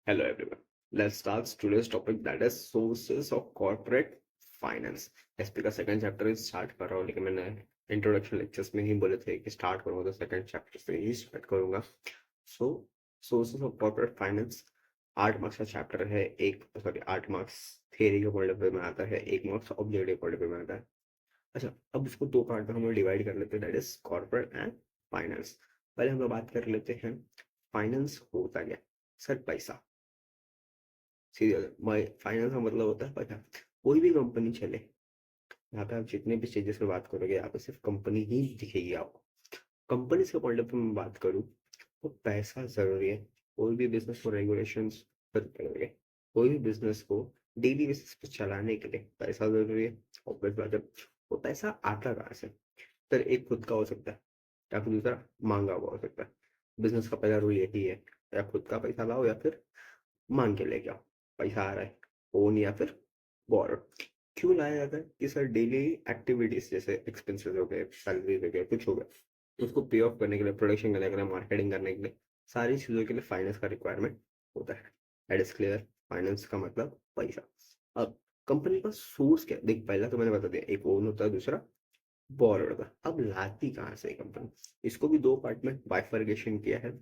Hello everyone. Let's start today's topic that is sources of corporate finance. SP का second chapter start कर रहा हूँ लेकिन मैंने इंट्रोडक्शन लेक्चर्स में ही बोले थे कि स्टार्ट करूंगा तो सेकंड चैप्टर से ही स्टार्ट करूंगा. So sources of corporate finance 8 marks का चैप्टर है. 8 मार्क्स थियरी के पॉइंट ऑफ व्यू में आता है, 1 marks objective point of view में आता है. अच्छा, अब इसको दो पार्ट में हम लोग डिवाइड कर लेते हैं, that is corporate and finance. पहले हम लोग बात कर लेते हैं फाइनेंस होता क्या. सर पैसा. सीरियल फाइनेंस का मतलब होता है पैसा. कोई भी कंपनी चले, यहाँ पे आप जितने भी स्टेजेस में बात करोगे यहाँ पे सिर्फ कंपनी ही दिखेगी आपको. कंपनी के पॉइंट ऑफ व्यू में बात करूँ तो पैसा जरूरी है. कोई भी बिजनेस को रेगुलेशंस करोगे, कोई भी बिजनेस को डेली बेसिस पे चलाने के लिए पैसा जरूरी है. ऑब्वियस बात है. वो पैसा आता कहाँ से? सर एक खुद का हो सकता है या फिर दूसरा मांगा हुआ हो सकता है. बिजनेस का पहला रूल यही है, या खुद का पैसा लाओ या फिर मांग के लेके आओ. पैसा आ रहा है, ओन या फिर बोरो. क्यों लाया जाता है कि सर डेली एक्टिविटीज जैसे एक्सपेंसेस हो गए, सैलरी हो गए, कुछ हो गया, उसको पे ऑफ करने के लिए, प्रोडक्शन करने के लिए, मार्केटिंग करने के लिए, सारी चीजों के लिए फाइनेंस का रिक्वायरमेंट होता है. That is clear. फाइनेंस का मतलब पैसा. अब कंपनी का सोर्स क्या देख, पहला तो मैंने बता दिया, एक ओन होता है, दूसरा बोरो होता है. अब लाती कहाँ से कंपनी? इसको भी दो पार्ट में बाइफर्गेशन किया है.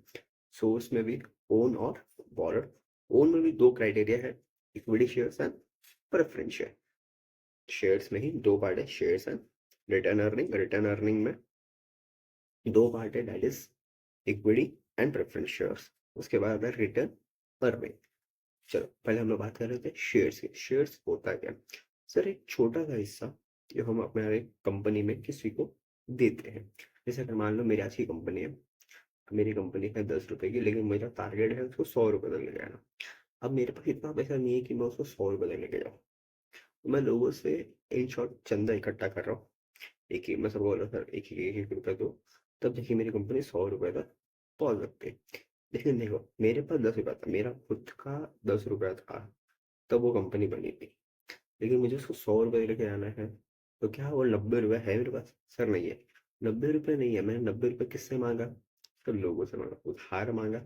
सोर्स में भी ओन और बोरो. ओन में भी दो क्राइटेरिया है, equity shares and preference share. Shares में ही दो पार्ट है, shares and return earning. Return earning में दो पार्ट है, that is equity and preference shares. उसके बाद आता है रिटर्न अर्निंग. चलो पहले हम लोग बात कर रहे थे शेयर्स की. शेयर्स होता क्या? सर एक छोटा सा हिस्सा जो हम अपने कंपनी में किसी को देते हैं. जैसे अगर मान लो मेरी आज की कंपनी है, मेरी कंपनी है 10 रुपए की, लेकिन मेरा टारगेट है उसको 100 रुपए तक ले जाना. अब मेरे पास इतना पैसा नहीं है कि मैं उसको 100 रुपए तक लेके जाऊँ. तो मैं लोगों से इन शॉर्ट चंदा इकट्ठा कर रहा हूँ. एक ही मैं सब बोल रहा सर एक रुपए दो, तब देखिए मेरी कंपनी 100 रुपए तक पहुंच सकती है. लेकिन देखो मेरे पास 10 रुपया था, मेरा खुद का 10 रुपया था, तब वो कंपनी बनी थी. लेकिन मुझे उसको 100 रुपये लेके आना है, तो क्या वो 90 रुपये है मेरे पास? सर नहीं है. 90 रुपये नहीं है. मैंने 90 रुपये किससे मांगा? सब लोगों से मांगा, उधार मांगा,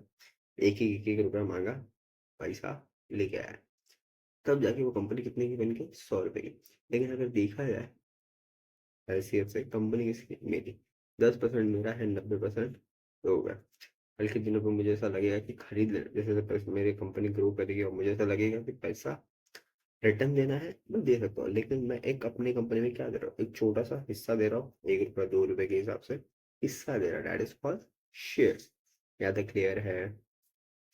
एक एक रुपया मांगा, पैसा लेके आया. तब जाके वो कंपनी कितने की बन गई? 100 रुपए की. लेकिन अगर देखा जाए हैसियत से, कंपनी किसकी? मेरी. 10% मेरा है, 90% लोगों का. कल के दिनों पे मुझे ऐसा लगेगा कि खरीद लेना, जैसे जैसे पैसे मेरी कंपनी ग्रो करेगी और मुझे ऐसा लगेगा कि पैसा रिटर्न देना है, मैं दे सकता हूँ. लेकिन मैं एक अपनी कंपनी में क्या दे रहा हूँ? एक छोटा सा हिस्सा दे रहा हूँ, 1 रुपया 2 रुपए के हिसाब से हिस्सा दे रहा है. That is called share. या तो क्लियर है?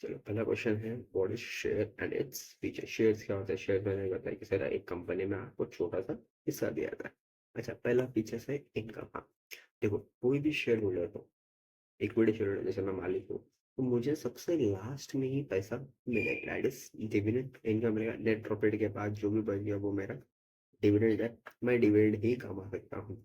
चलो पहला क्वेश्चन है what is share and its feature. Shares क्या होता है? शेयर मैंने बताया कि सर एक कंपनी में आपको छोटा सा हिस्सा दिया जाता है. अच्छा, पहला फीचर है इनकम. हाँ देखो, कोई भी शेयर होल्डर हो, इक्विटी शेयर होल्डर, जैसे मैं मालिक हूँ, तो मुझे सबसे लास्ट में ही पैसा मिलेगा. That is dividend. इनकम मिलेगा. नेट प्रॉफिट के बाद जो भी बच गया वो मेरा डिविडेंड है. मैं डिविडेंड ही कमा सकता हूँ.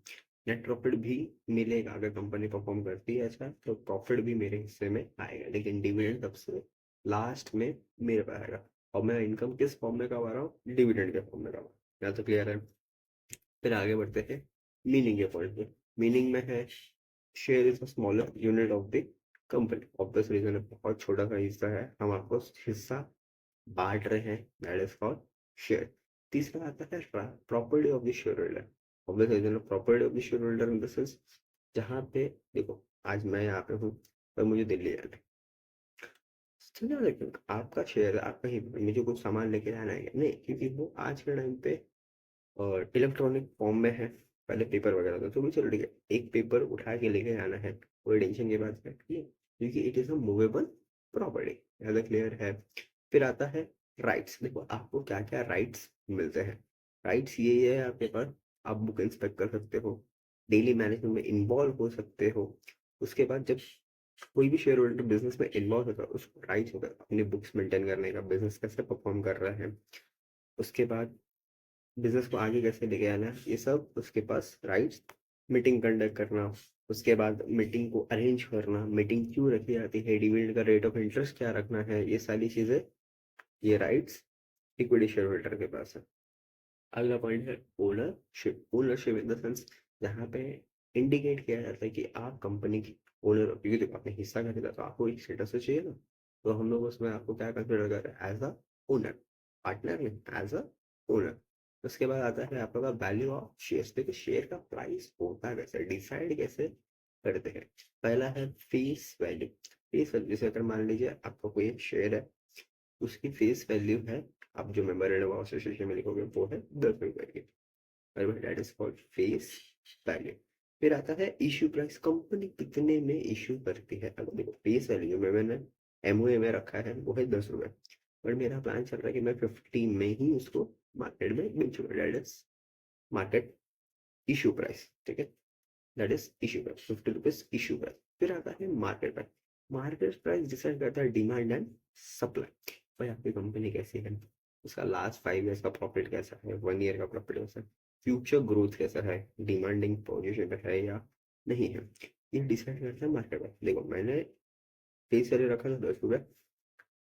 नेट प्रॉफिट भी मिलेगा अगर कंपनी परफॉर्म करती है अच्छा, तो प्रॉफिट भी मेरे हिस्से में आएगा. लेकिन डिविडेंड सबसे लास्ट में मेरे पास आएगा. और मैं इनकम किस फॉर्म में कमा रहा हूँ? डिविडेंड के फॉर्म में कमा रहा हूँ. यहाँ तो क्लियर है. फिर आगे बढ़ते हैं मीनिंग के पॉइंट पे. मीनिंग में है share is a smaller unit of the company. Obvious reason है, बहुत छोटा सा हिस्सा है, हम आपको हिस्सा बांट रहे हैं, दैट इज कॉल्ड शेयर. तीसरा आता है property of the shareholder. Obvious reason है, property of the shareholder in the sense, जहाँ पे देखो आज मैं यहाँ पे हूँ पर मुझे दिल्ली जाना है. समझा? लेकिन आपका शेयर है, आप कहीं मुझे कुछ सामान लेके जाना है नहीं, क्योंकि वो आज के टाइम पे और इलेक्ट्रॉनिक फॉर्म में है. पहले पेपर वगैरह था तो भी चलो ठीक है, एक पेपर उठा के लेके जाना है, कोई टेंशन की बात है, ठीक है, क्योंकि it is a movable property. ज़्यादा क्लियर है. फिर आता है राइट्स. देखो आपको क्या क्या राइट्स मिलते हैं. राइट्स ये है आपके पास, आप बुक इंस्पेक्ट कर सकते हो, डेली मैनेजमेंट में इन्वॉल्व हो सकते हो. उसके बाद जब कोई भी शेयर होल्डर बिजनेस में इन्वॉल्व होता है, उसको राइट्स होता है अपनी बुक्स मेंटेन करने का, बिजनेस कैसे परफॉर्म कर रहा है, उसके बाद बिजनेस को आगे कैसे लेके आना है, ये सब उसके पास राइट्स. मीटिंग कंडक्ट करना, उसके बाद मीटिंग को अरेंज करना, मीटिंग क्यों रखी जाती है, डिविडेंड का रेट ऑफ इंटरेस्ट क्या रखना है, ये सारी चीजें, ये राइट्स इक्विटी शेयर होल्डर के पास है. अगला पॉइंट है ownership. Ownership in the sense, जहाँ पे इंडिकेट किया जाता है कि आप कंपनी की ओनर हो, क्योंकि देखो आपने हिस्सा खरीदा तो आपको एक स्टेटस तो चाहिए ना. तो हम लोग उसमें आपको क्या कंसिडर कर रहे हैं, एज अ ओनर, पार्टनर नहीं, एज अ ओनर। उसके बाद आता है आपका वैल्यू ऑफ शेयर्स। देखिए शेयर का प्राइस होता है वैसे डिसाइड कैसे करते हैं। पहला है फेस वैल्यू। फेस वैल्यू जैसे अगर मान लीजिए आपका कोई एक शेयर है, उसकी फेस वैल्यू है, आप जो मेमोरेंडम ऑफ एसोसिएशन में लिखोगे वो है 10 रुपए की, that is called face value. फिर आता है इश्यू प्राइस, कंपनी कितने में इश्यू करती है। अगर देखो फेस वैल्यू में मैंने एमओए में रखा है वो है 10 रुपए, पर मेरा प्लान चल रहा है कि मैं 15 में ही उसको मार्केट में बेचूंगा, that is market issue price. ठीक है, that is issue price, 50 rupees issue price. फिर आता है market price. Market price decide करता है डिमांड एंड सप्लाई। भाई आपकी कंपनी कैसी है, उसका लास्ट 5 ईयर्स का प्रॉफिट कैसा है, 1 ईयर का प्रॉफिट कैसा है, फ्यूचर ग्रोथ कैसा है, डिमांडिंग पोजीशन पे है या नहीं है, ये डिसाइड करता है मार्केट प्राइस। देखो मैंने फेस वैल्यू रखा था 10 रुपए,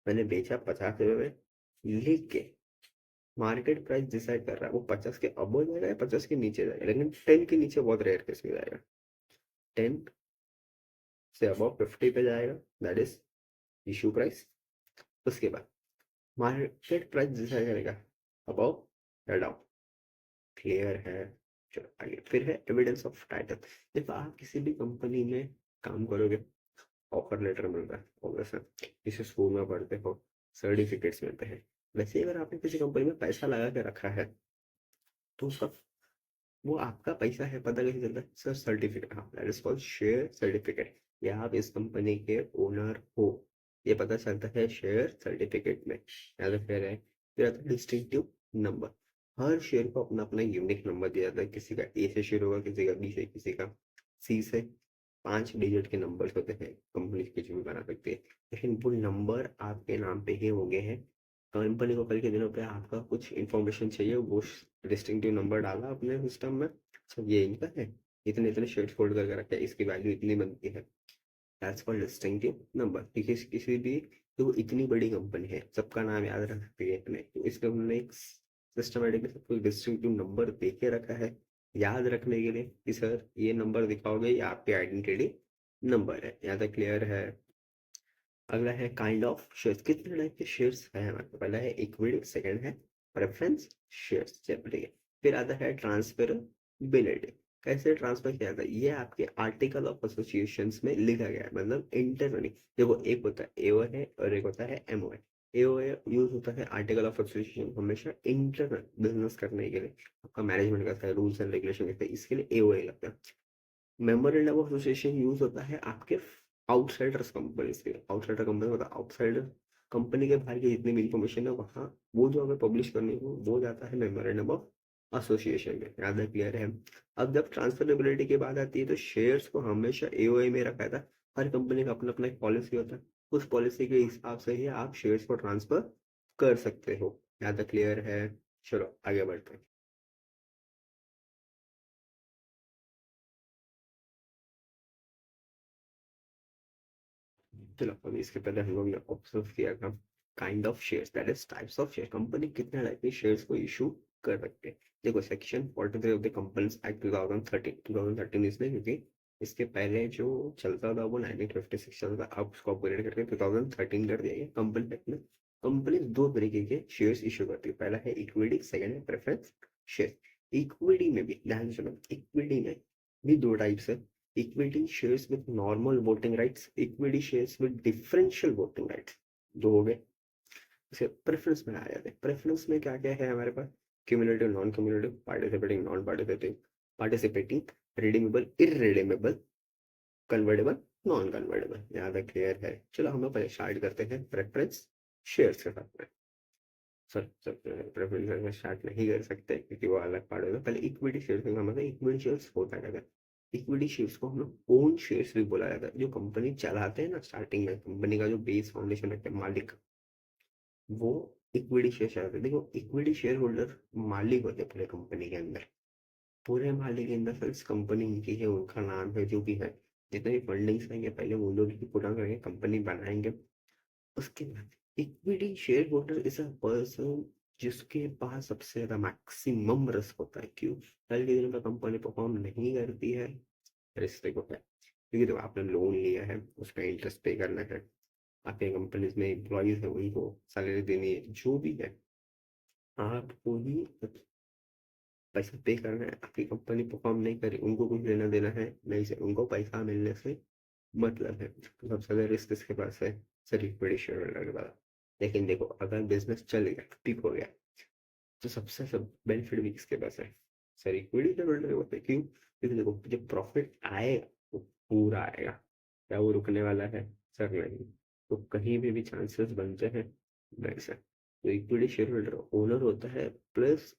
मैंने बेचा 50 रुपए में, लेके मार्केट प्राइस डिसाइड कर रहा है वो 50 के अबव जाएगा या 50 के नीचे जाएगा, लेकिन 10 के नीचे बहुत रेयर केस में जाएगा, 10 से अबव 50 पे जाएगा, दैट इज इशू प्राइस। उसके बाद मार्केट प्राइस डिसाइड करेगा अबव या डाउन, क्लियर है। चलो आगे, फिर है एविडेंस ऑफ टाइटल। देखो आप किसी भी कंपनी में काम करोगे, ऑफर लेटर मिलता है ऑब्वियसली, किसी स्कूल में पढ़ते हो सर्टिफिकेट्स मिलते हैं, वैसे ही अगर आपने किसी कंपनी में पैसा लगा के रखा है तो उसका, वो आपका पैसा है पता कैसे चलता है सर, सर्टिफिकेट, हाँ that is called share certificate, या आप इस कंपनी के ओनर हो, ये पता चलता है शेयर सर्टिफिकेट में, याद रखते रहे। फिर आता है डिस्टिंक्टिव नंबर। हर शेयर को अपना अपना यूनिक नंबर दिया जाता है, किसी का ए से शुरू होगा, किसी का बी से, किसी का सी से। 5 डिजिट के नंबर्स होते हैं, कंपनी कुछ भी बना सकती है, लेकिन वो नंबर आपके नाम पे ही हो गए हैं। कंपनी को कल के दिनों पे आपका कुछ इन्फॉर्मेशन चाहिए, वो डिस्टिंक्टिव नंबर डाला अपने सिस्टम में, अच्छा ये इनका है, इतने इतने शेयर्स होल्ड करके रखा है, इसकी वैल्यू इतनी बनती है, दैट्स कॉल्ड डिस्टिंक्टिव नंबर। किसी भी, तो इतनी बड़ी कंपनी है, सबका नाम याद रखती है इतने, तो इसलिए उन्होंने एक सिस्टमेटिकली सबको डिस्टिंक्टिव नंबर दे के रखा है, याद रखने के लिए कि सर ये नंबर दिखाओगे ये आपकी आइडेंटिटी नंबर है, यहाँ तक क्लियर है। अगला है काइंड ऑफ शेयर्स, कितने टाइप के शेयर्स है हमारे पास, पहला है इक्विटी, सेकंड है प्रेफरेंस शेयर्स, ठीक है। फिर आता है ट्रांसफरेबिलिटी, कैसे ट्रांसफर किया जाता है, ये आपके आर्टिकल ऑफ एसोसिएशन में लिखा गया है, मतलब इंटरनली। देखो एक होता है एओ है और एक होता है एमओ है। एओ यूज होता है आर्टिकल ऑफ एसोसिएशन हमेशा इंटरनल बिजनेस करने के लिए, आपका मैनेजमेंट करता है, रूल्स एंड रेगुलेशन करता है, इसके लिए एओ लगता है। मेमोरेंडम ऑफ एसोसिएशन यूज होता है आपके आउटसाइडर्स कंपनी से, आउटसाइडर कंपनी मतलब आउटसाइडर कंपनी के बाहर की जितनी भी इंफॉर्मेशन है वहाँ वो जो हमें पब्लिश करनी हो वो जाता है मेमोरेंडम ऑफ एसोसिएशन में, याद है क्लियर है। अब जब ट्रांसफरेबिलिटी की बात आती है तो शेयर्स को हमेशा एओए में रखा था, हर कंपनी का अपना अपना एक पॉलिसी होता है, उस पॉलिसी के हिसाब से ही आप शेयर्स को ट्रांसफर कर सकते हो, याद है क्लियर है। चलो आगे बढ़ते हैं। चलो अभी इसके पहले हम लोग ने ऑब्जर्व किया था kind of shares, that is types of share, company कितने टाइप के शेयर्स को इशू कर सकते हैं। देखो section 43 of the companies act 2013, 2013 इसलिए क्योंकि इसके पहले जो चलता था वो 1956 चलता था, अब उसको अपग्रेड करके 2013 कर दिया गया कंपनी एक्ट में। कंपनी दो तरीके के शेयर्स इशू करती है, पहला है इक्विटी, सेकंड है प्रेफरेंस शेयर। इक्विटी में भी ध्यान से सुनो, इक्विटी में भी दो टाइप्स है, equity shares with normal voting rights, equity shares with differential voting rights, दो हो गए। इसे प्रेफरेंस में आ जाते हैं, प्रेफरेंस में क्या क्या है हमारे पास, cumulative, non cumulative, participating, non participating, participating, redeemable, irredeemable, convertible, non convertible, यहाँ तक क्लियर है। चलो हम लोग पहले स्टार्ट करते हैं प्रेफरेंस शेयर्स के साथ में। सर सर प्रेफरेंस में स्टार्ट नहीं कर सकते क्योंकि वो अलग पार्ट होता है, पहले इक्विटी शेयर्स का मतलब इक्विटी शेयर्स होता है, इक्विटी शेयर्स को हम लोग ओन शेयर्स भी बोला जाता है, जो कंपनी चलाते हैं ना स्टार्टिंग में, कंपनी का जो बेस फाउंडेशन रहता है मालिक, वो इक्विटी शेयर चलाते हैं। देखो इक्विटी शेयर होल्डर मालिक होते हैं पूरे कंपनी के अंदर, पूरे मालिक इन द सेंस कंपनी इनकी है, उनका नाम है, जो भी है, जितने भी फंडिंग्स आएंगे पहले वो लोग ही पुट ऑन करेंगे, कंपनी बनाएंगे। उसके बाद equity share holder is a person जिसके पास सबसे ज्यादा मैक्सिमम रिस्क होता है, क्यों, कल के दिन में कंपनी परफॉर्म नहीं करती है, रिस्क होता है, क्योंकि तो आपने लोन लिया है उसका इंटरेस्ट पे करना है, आपके कंपनीज में एम्प्लॉयज है उनको सैलरी देनी है, जो भी है आपको ही पैसा पे करना है। आपकी कंपनी परफॉर्म नहीं करी, उनको कुछ लेना देना है नहीं से, उनको पैसा मिलने से मतलब है। तो सबसे ज्यादा रिस्क किसके पास है? सर इक्विटी शेयर होल्डर के पास। लेकिन देखो अगर बिजनेस चल गया, ठीक हो गया, तो सबसे सब बेनिफिट भी किसके पास है? सर इक्विटी शेयर होल्डर के पास है। क्यों? क्योंकि देखो जब प्रॉफिट आएगा वो पूरा आएगा। क्या वो रुकने वाला है? सर नहीं। तो कहीं भी चांसेस बनते हैं नहीं सर। तो इक्विटी शेयर होल्डर ओनर होता है प्लस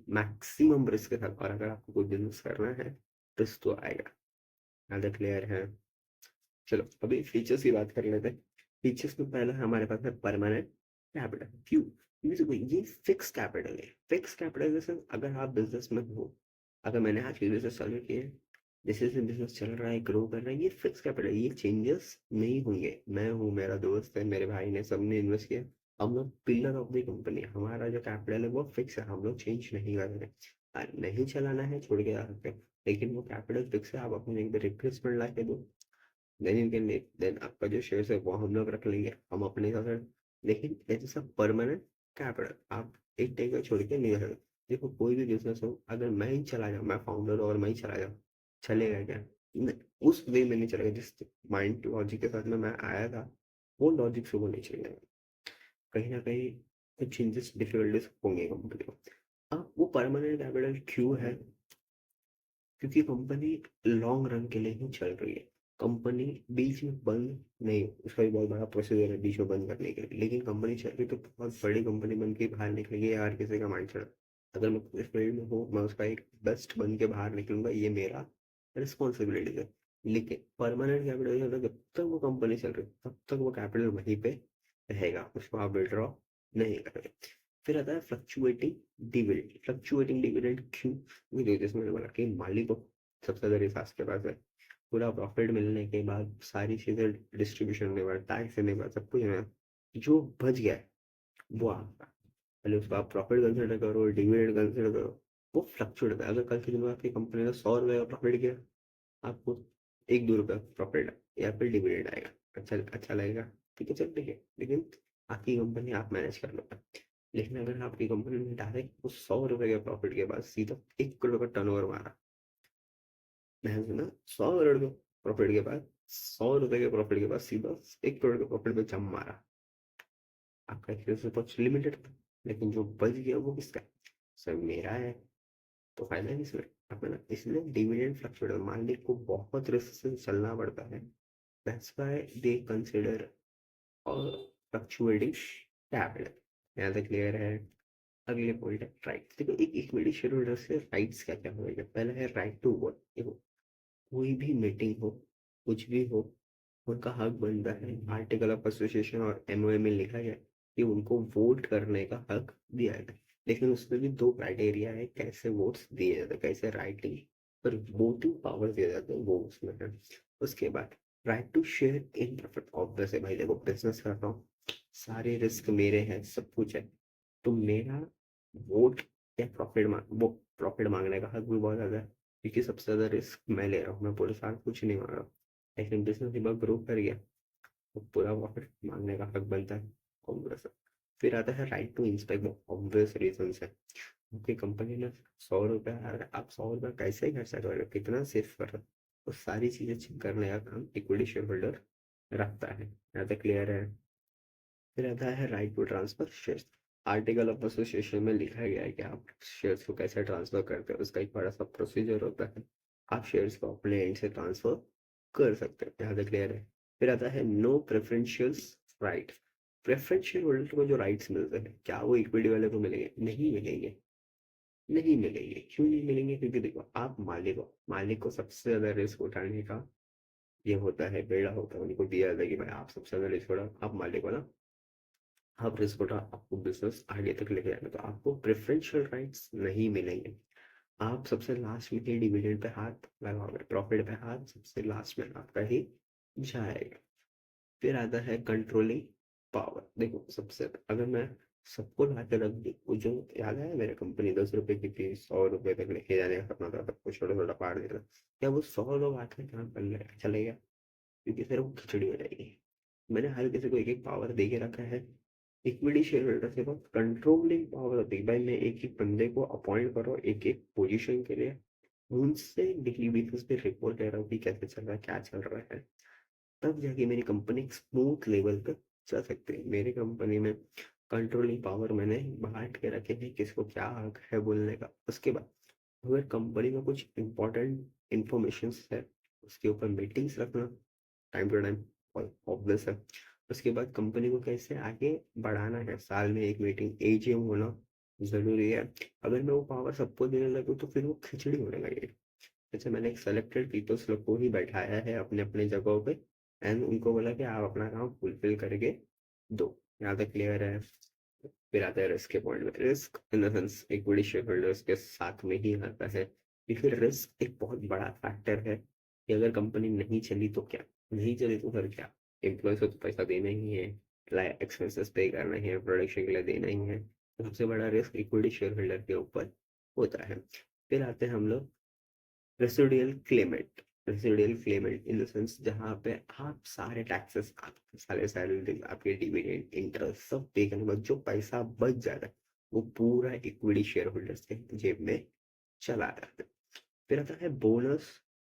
मैक्सिमम रिस्क के साथ। और अगर आपको कोई बिजनेस करना है, रिस्क तो आएगा। ज़्यादा क्लियर है? चलो अभी फीचर्स की बात कर लेते हैं। फीचर्स में पहला हमारे पास है परमानेंट कैपिटल। क्यों? क्योंकि देखो ये फिक्स कैपिटल है। फिक्स कैपिटल जैसे अगर आप बिजनेस में हो, अगर मैंने आज की बिजनेस चालू किया है, जैसे जैसे बिजनेस चल रहा है, ग्रो कर रहा है, ये फिक्स कैपिटल, ये चेंजेस नहीं होंगे। मैं हूँ, मेरा दोस्त है, मेरे भाई ने, सबने इन्वेस्ट किया। हम लोग पिलर ऑफ द कंपनी, हमारा जो कैपिटल है वो फिक्स है, हम लोग चेंज नहीं कर रहे। नहीं चलाना है छोड़ के आ सकते हैं, लेकिन वो कैपिटल फिक्स है। आप अपने एक रिप्लेसमेंट ला के दो, then you can leave. Then आपका जो शेयर्स है वो हम लोग रख लेंगे, हम अपने हिसाब से। लेकिन it is a permanent capital, आप एक टाइम का छोड़ के नहीं रख सकते। देखो कोई भी बिजनेस हो, अगर मैं ही चला जाऊँ, मैं फाउंडर और मैं ही चला जाऊँ, चलेगा क्या? उस वे में नहीं चलेगा जिस माइंड लॉजिक के साथ में मैं आया था, वो लॉजिक से वो नहीं चलेगा। कहीं ना कहीं कुछ चेंजेस, डिफिकल्टीज होंगे कंपनी को। अब वो परमानेंट कैपिटल क्यों है? क्योंकि कंपनी लॉन्ग रन के लिए ही चल रही है। कंपनी बीच में बंद नहीं, उसका भी बहुत बड़ा प्रोसीजर है बीच में बंद करने के लिए। लेकिन कंपनी चल रही तो बहुत बड़ी कंपनी बन के बाहर निकलेगी, यार किसी का माइंड सेट। अगर मैं इस फील्ड में हूँ, मैं उसका एक बेस्ट बन के बाहर निकलूंगा, ये मेरा रिस्पॉन्सिबिलिटी है। लेकिन परमानेंट कैपिटल जब तक वो कंपनी चल रही तब तक वो कैपिटल वहीं पे रहेगा, उसको आप विड्रॉ नहीं करेंगे। फिर आता है फ्लक्चुएटिंग डिविडेंड। फ्लक्चुएटिंग डिविडेंड क्यों? क्योंकि जैसे मैंने बोला कि मालिक को सबसे ज्यादा रिसार्च के पास है, पूरा प्रॉफिट मिलने के बाद सारी चीजें डिस्ट्रीब्यूशन के बाद टैक्स देने के बाद सब कुछ है, जो बच गया है वो आपका। पहले उसको आप प्रॉफिट कंसिडर करो, डिविडेंड कंसिडर करो, वो फ्लक्चुएट होता है। अगर कल के दिन में आपकी कंपनी ने 100 रुपये का प्रॉफिट किया, आपको 1-2 रुपये प्रॉफिट या फिर डिविडेंड आएगा, अच्छा अच्छा लगेगा, ठीक है चल ठीक है। लेकिन आपकी कंपनी आप मैनेज कर लो। लेकिन अगर आपकी कंपनी ने डायरेक्ट उस 100 रुपए के प्रॉफिट के बाद सीधा 1 करोड़ का टर्नओवर मारा, ध्यान से ना, 100 करोड़ के प्रॉफिट के बाद, 100 रुपए के प्रॉफिट के बाद सीधा 1 करोड़ के प्रॉफिट में जम मारा, आपका एक्सपीरियंस बहुत लिमिटेड था। लेकिन जो बच गया वो किसका? सर मेरा है। तो फायदा किसमें? अपना। इसलिए डिविडेंड फ्लक्चुएट, मालिक को बहुत रिस्क से चलना पड़ता है। दैट्स व्हाई दे कंसिडर और फ्लक्चुएटिंग कैपिटल। यहाँ तक क्लियर है? अगले पॉइंट है राइट। देखो एक इक्विटी शेयर होल्डर से राइट्स क्या क्या होगा। पहला है राइट टू वोट। देखो कोई भी मीटिंग हो, कुछ भी हो, उनका हक बनता है। आर्टिकल ऑफ एसोसिएशन और एमओए में लिखा गया है कि उनको वोट करने का हक दिया है। लेकिन उसमें भी दो क्राइटेरिया है कैसे वोट्स दिए जाते हैं, कैसे राइटिंग पर वोटिंग पावर दिया जाता है, वो उसमें है। उसके बाद right to share in profit. Obvious है भाई, देखो बिजनेस कर रहा हूँ, सारे रिस्क मेरे हैं, सब कुछ है, तो मेरा वोट या प्रॉफिट वो प्रॉफिट मांगने का हक भी बहुत ज्यादा है। क्योंकि सबसे ज्यादा रिस्क मैं ले रहा हूँ, मैं पूरे साल कुछ नहीं मांग रहा हूँ। लेकिन बिजनेस एक बार ग्रो कर गया तो पूरा प्रॉफिट मांगने का हक बनता है, ऑब्वियस है। फिर आता है right to inspect. Obvious reason है, आपकी कंपनी ने 100 रुपया आ रहा है, आप 100 रुपया कैसे खर्चा कर रहे हो, कितना सेव कर रहे हो, वो सारी चीजें चेक करने का काम इक्विटी शेयर होल्डर रखता है। यहाँ तक क्लियर है? फिर आता है right to transfer shares. Article of association में लिखा गया है कि आप शेयर्स को कैसे ट्रांसफर करते हैं, उसका एक बड़ा सा प्रोसीजर होता है। आप शेयर्स को अपने एंड से ट्रांसफर कर सकते हैं। यहाँ तक क्लियर है? फिर आता है no preferential right. Preferential holder को जो राइट्स मिलते हैं, क्या वो इक्विटी वाले को मिलेंगे? नहीं मिलेंगे। नहीं मिलेंगे। क्यों नहीं मिलेंगे? क्योंकि देखो आप मालिक हो, मालिक को सबसे ज्यादा रिस्क उठाने का ये होता है, बेड़ा होता है, उनको दिया जाता है कि भाई आप सबसे ज्यादा रिस्क उठाओ, आप मालिक हो ना, आप रिस्क उठा, आपको बिजनेस आगे तक लेके जाना, तो आपको प्रेफरेंशियल राइट्स नहीं मिलेंगे। आप सबसे लास्ट में ही डिविडेंड पे हाथ लगाओगे, प्रॉफिट पे हाथ सबसे लास्ट में आपका ही जाएगा। फिर आता है कंट्रोलिंग पावर। देखो सबसे, अगर मैं सबको ला के रख दूँ, वो जो याद है मेरे कंपनी 10 रुपए की थी, 100 रुपए तक लेके जाने का सपना था, सबको छोटा छोटा पार देता, क्या वो 100 लोग आके काम कर ले चलेगा? क्योंकि फिर वो खिचड़ी हो जाएगी। मैंने हर किसी को एक एक पावर दे के रखा है। इक्विटी शेयर होल्डर के पास कंट्रोलिंग पावर होती है भाई, मैं एक एक बंदे को अपॉइंट कर रहा हूँ एक एक पोजीशन के लिए, उनसे डेली बेसिस पे रिपोर्ट ले रहा हूँ कि कैसे चल रहा है क्या चल रहा है, तब जाके मेरी कंपनी स्मूथ लेवल पे चल सकती है। मेरी कंपनी में कंट्रोलिंग पावर मैंने बांट के रखे हैं किसको क्या हक है बोलने का। उसके बाद अगर कंपनी में कुछ इंपॉर्टेंट इंफॉर्मेशन है उसके ऊपर मीटिंग्स रखना टाइम टू टाइम ऑब्वियस है। उसके बाद कंपनी को कैसे आगे बढ़ाना है, साल में एक मीटिंग एजीएम होना जरूरी है। अगर मैं वो पावर सबको देने लगूँ तो फिर वो खिचड़ी होने लगेगी। जैसे मैंने एक सेलेक्टेड पीपल्स लोग को ही बैठाया है अपने अपने जगहों पे, एंड उनको बोला कि आप अपना काम फुलफिल करके दो। यहाँ तक क्लियर है। फिर आता है रिस्क के पॉइंट में, risk in the sense equity share holders के साथ में ही आता है कि फिर रिस्क एक बहुत बड़ा फैक्टर है कि अगर कंपनी नहीं चली तो क्या, नहीं चली तो फिर क्या, एम्प्लॉयज को तो पैसा देना ही है, एक्सपेंसेस पे करना ही है, प्रोडक्शन के लिए देना ही है, तो सबसे बड़ा रिस्क इक्विटी शेयर होल्डर के ऊपर होता है। फिर आते हैं हम लोग residual Clement. Residual Clement in the sense जहाँ पे आप सारे टैक्सेस, आपके सारे सैलरी, आपके डिविडेंड इंटरेस्ट सब पे करने के बाद जो पैसा बच जाता है वो पूरा इक्विटी शेयर होल्डर्स के जेब में चला जाता है। फिर आता है बोनस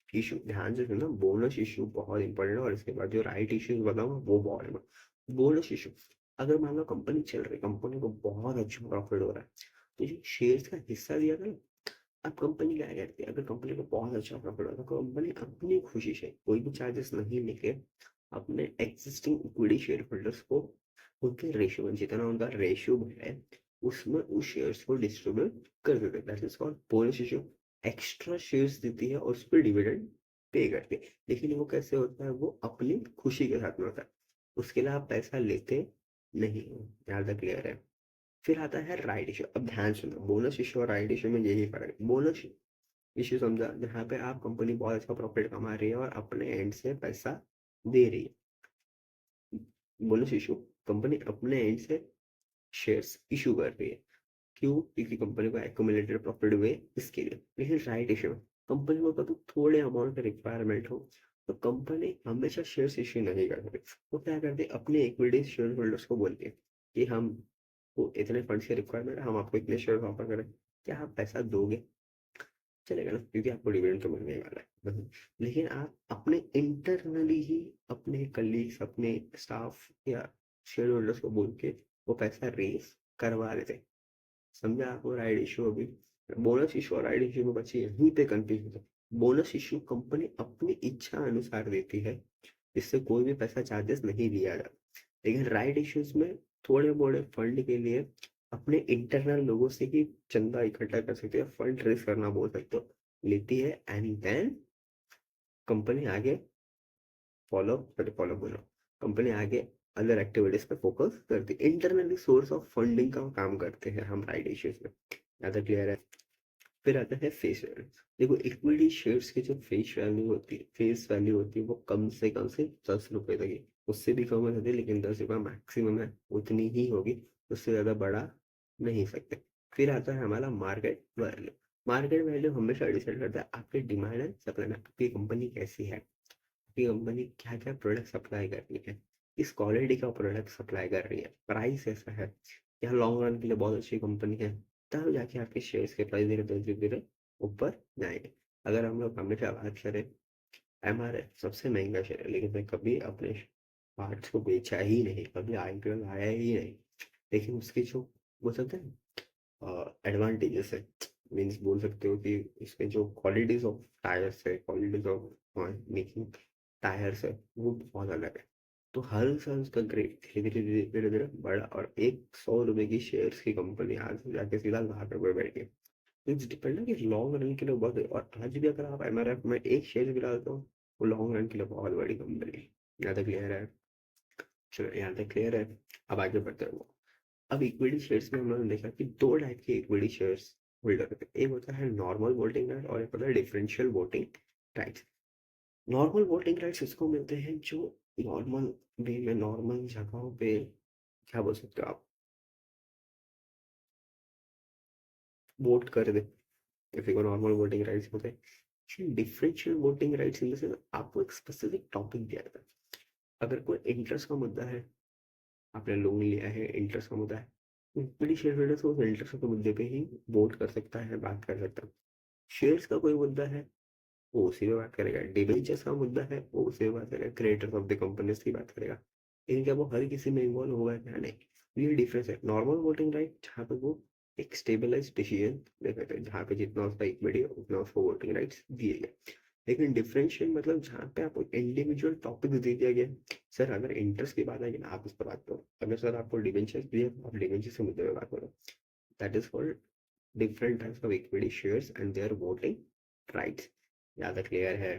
इशू। ध्यान से सुनना, बोनस इशू बहुत इंपॉर्टेंट है, और इसके बाद जो राइट इश्यूज बताऊंगा वो बहुत इंपॉर्टेंट। बोनस इशू, अगर मान लो कंपनी चल रही, कंपनी को बहुत अच्छा प्रॉफिट हो रहा है, तो जो शेयर्स का हिस्सा दिया था ना, अब कंपनी क्या करती है, अगर कंपनी को बहुत अच्छा प्रॉफिट हो तो कंपनी अपनी खुशी से कोई भी चार्जेस नहीं लेके अपने एग्जिस्टिंग इक्विटी शेयर होल्डर्स को उनके रेशियो में जितना उनका रेशियो है उसमें उस शेयर्स को डिस्ट्रीब्यूट कर देते हैं। That is called bonus issue. Extra shares देती है और उस पर डिविडेंड पे करती है, लेकिन वो कैसे होता है, वो अपनी खुशी के साथ में होता है, उसके लिए आप पैसा लेते नहीं हो। ज्यादा क्लियर है। फिर आता है राइट इशू। अब ध्यान सुनो, बोनस इशू और राइट इशू में यही फर्क है। बोनस इशू समझा जहाँ पे आप कंपनी बहुत अच्छा प्रॉफिट कमा रही है और अपने एंड से पैसा दे रही है। बोनस इशू, कंपनी अपने एंड से शेयर्स इशू कर रही है, क्यों, क्योंकि कंपनी को एक्यूमुलेटेड प्रॉफिट हुए इसके लिए। लेकिन राइट इशू में कंपनी को कभी थोड़े अमाउंट का रिक्वायरमेंट हो तो कंपनी हमेशा शेयर्स इशू नहीं कर सकती। वो क्या करती है, अपने इक्विटी शेयर होल्डर्स को बोलती है कि हम को इतने फंड्स की रिक्वायरमेंट है, हम आपको इतने शेयर ऑफर करें, क्या आप पैसा दोगे, चलेगा ना, क्योंकि आपको डिविडेंड तो मिलने ही वाला है। लेकिन आप अपने इंटरनली ही अपने कलीग्स, अपने स्टाफ या शेयर होल्डर्स को बोल के वो पैसा रेस करवा लेते। समझा आपको राइट इशू अभी। बोनस इशू और राइट इशू में बची यहीं पे कंफ्यूज होता है। बोनस इशू कंपनी अपनी इच्छा अनुसार देती है, इससे कोई भी पैसा चार्जेस नहीं लिया जाता। लेकिन राइट इश्यूज में थोड़े मोड़े फंड के लिए अपने इंटरनल लोगों से ही चंदा इकट्ठा कर सकते हैं, फंड रेज करना बोल सकते हो, लेती है, एंड देन कंपनी आगे फॉलो फॉलो बोलो, कंपनी आगे अदर एक्टिविटीज पे फोकस करती है। इंटरनली सोर्स ऑफ फंडिंग का काम करते हैं हम राइट इश्यूज में। ज्यादा क्लियर है। फिर आता है फेस वैल्यू। देखो इक्विटी शेयर्स की जो फेस वैल्यू होती है वो कम से कम से 10 रुपए तक ही, उससे भी कम हो सकती है, लेकिन 10 रुपये मैक्सिमम है, उतनी ही होगी, उससे ज्यादा बढ़ा नहीं सकते। फिर आता है हमारा मार्केट वैल्यू। मार्केट वैल्यू हमेशा डिसाइड करता है आपके डिमांड एंड सप्लाई में आपकी कंपनी कैसी है, आपकी कंपनी क्या क्या प्रोडक्ट सप्लाई कर रही है, किस क्वालिटी का प्रोडक्ट सप्लाई कर रही है, प्राइस ऐसा है, या लॉन्ग रन के लिए बहुत अच्छी कंपनी है, तब जाके आपके शेयर्स के प्राइस धीरे धीरे धीरे धीरे ऊपर जाएंगे। अगर हम लोग हमेशा बात करें, एमआरएफ सबसे महंगा शेयर है, लेकिन मैं कभी अपने पार्ट्स को बेचा ही नहीं, कभी आईपीओ लाया ही नहीं। लेकिन उसकी जो बोल सकते हैं एडवांटेजेस है, मीन्स बोल सकते हो कि इसमें जो क्वालिटीज ऑफ टायर्स है, क्वालिटीज ऑफ मेकिंग टायर्स है, वो बहुत अलग है। तो हर साल उसका ग्रेड धीरे धीरे धीरे धीरे धीरे बढ़ा, और एक 100 रुपए की शेयर्स की कंपनी आज जाके सीधा लाख रुपए बैठ गई। तो इट्स डिपेंड है कि लॉन्ग रन के लिए बहुत है, और आज भी अगर आप एमआरएफ में एक शेयर भी डालते हो वो लॉन्ग रन के लिए बहुत बड़ी कंपनी है। यहाँ तक क्लियर है। चलो यहाँ तक क्लियर है। अब आगे बढ़ते हैं। अब इक्विटी शेयर्स में हम लोगों ने देखा कि दो टाइप के इक्विटी शेयर्स होल्डर होते हैं, एक होता है नॉर्मल वोटिंग राइट और एक होता है differential voting rights. Normal voting rights इसको मिलते हैं जो नॉर्मल वे में, नॉर्मल जगहों पे, क्या बोल सकते हो आप, वोट कर दे, किसी को नॉर्मल वोटिंग राइट्स होते हैं। Differential voting rights in the sense आपको एक स्पेसिफिक टॉपिक दिया जाता है, अगर कोई इंटरेस्ट का मुद्दा है, आपने लोन लिया है, इंटरेस्ट का मुद्दा है, तो इक्विटी शेयर होल्डर्स उस इंटरेस्ट के मुद्दे पे ही वोट कर सकता है, बात कर सकता है। शेयर्स का कोई मुद्दा है, वो उसी पे बात करेगा। डिबेंचर्स का मुद्दा है, वो उसी पे बात करेगा। क्रिएटर्स ऑफ द कंपनीज की बात करेगा। लेकिन क्या वो हर किसी में इन्वॉल्व होगा क्या? नहीं। ये डिफरेंस है। नॉर्मल वोटिंग राइट जहाँ पे वो एक स्टेबलाइज डिसीजन ले सकते हैं, जहाँ पे जितना उसका इक्विटी उतना उसको वोटिंग राइट्स दिए गए। लेकिन डिफरेंशियल मतलब जहाँ पे आपको इंडिविजुअल टॉपिक दे दिया गया, सर अगर इंटरेस्ट की बात है कि आप उस पर बात करो, अगर सर आपको डिवेंचर्स दिए आप डिवेंचर्स के मुद्दे पे बात करो। That is called different types of equity shares and their voting rights. ज़्यादा क्लियर है?